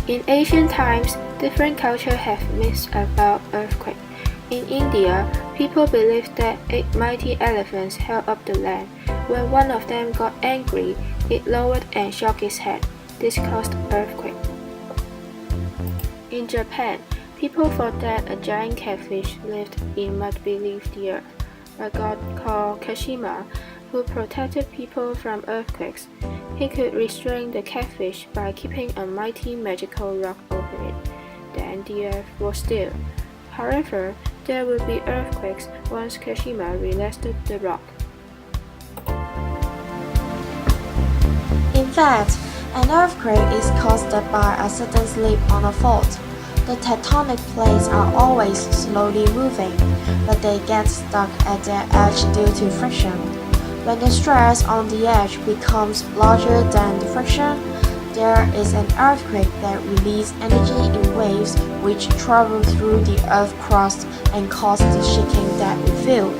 In ancient times, different cultures have myths about earthquake. In India, people believed that 8 mighty elephants held up the land. When one of them got angry, it lowered and shook its head. This caused earthquake. In Japan, people thought that a giant catfish lived in mud beneath the earth. A god called Kashima, who protected people from earthquakes. He could restrain the catfish by keeping a mighty magical rock over it. Then the earth was still. However, there would be earthquakes once Kashima relaxed the rock. In fact, an earthquake is caused by a sudden slip on a fault. The tectonic plates are always slowly moving, but they get stuck at their edge due to friction. When the stress on the edge becomes larger than the friction, there is an earthquake that releases energy in waves which travel through the Earth's crust and cause the shaking that we feel.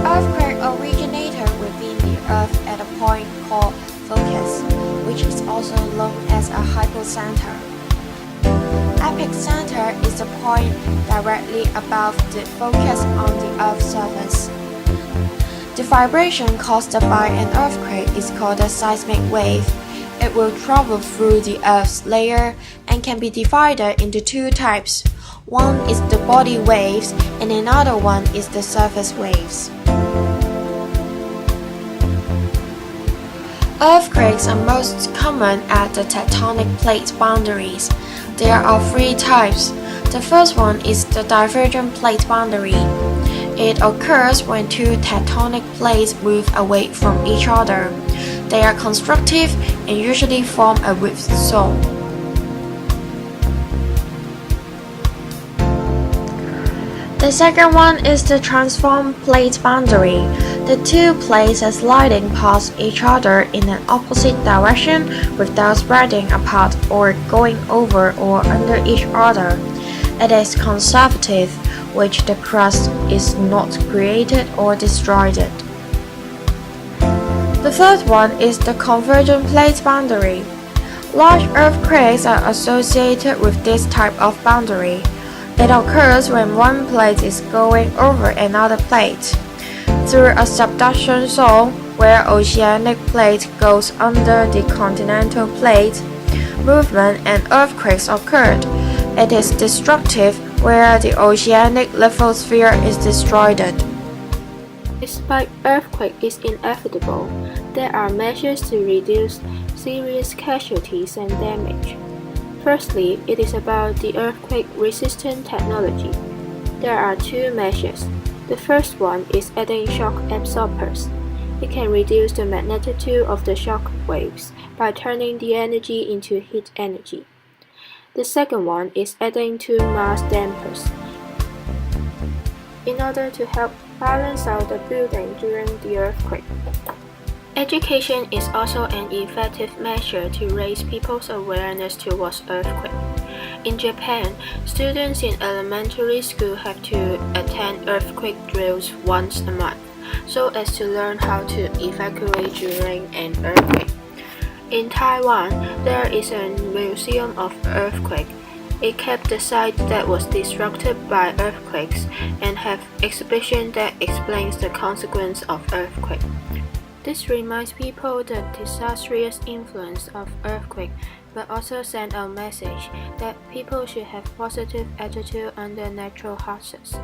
Earthquake originated within the Earth at a point called focus, which is also known as a hypocenter. Epicenter is the point directly above the focus on the Earth's surface. The vibration caused by an earthquake is called a seismic wave. It will travel through the Earth's layer and can be divided into two types. One is the body waves and another one is the surface waves. Earthquakes are most common at the tectonic plate boundaries. There are 3 types. The first one is the divergent plate boundary. It occurs when 2 tectonic plates move away from each other. They are constructive and usually form a rift zone. The second one is the transform plate boundary. The 2 plates are sliding past each other in an opposite direction without spreading apart or going over or under each other. It is conservative, which the crust is not created or destroyed. The third one is the convergent plate boundary. Large earthquakes are associated with this type of boundary. It occurs when one plate is going over another plate. Through a subduction zone where oceanic plate goes under the continental plate, movement and earthquakes occurred. It is destructive where the oceanic lithosphere is destroyed. Despite earthquake is inevitable, there are measures to reduce serious casualties and damage. Firstly, it is about the earthquake-resistant technology. There are 2 measures. The first one is adding shock absorbers. It can reduce the magnitude of the shock waves by turning the energy into heat energy. The second one is adding 2 mass dampers in order to help balance out the building during the earthquake. Education is also an effective measure to raise people's awareness towards earthquake. In Japan, students in elementary school have to attend earthquake drills once a month, so as to learn how to evacuate during an earthquake. In Taiwan, there is a museum of earthquake. It kept the site that was disrupted by earthquakes and have exhibition that explains the consequence of earthquake. This reminds people the disastrous influence of earthquake, but also send a message that people should have positive attitude under natural hazards.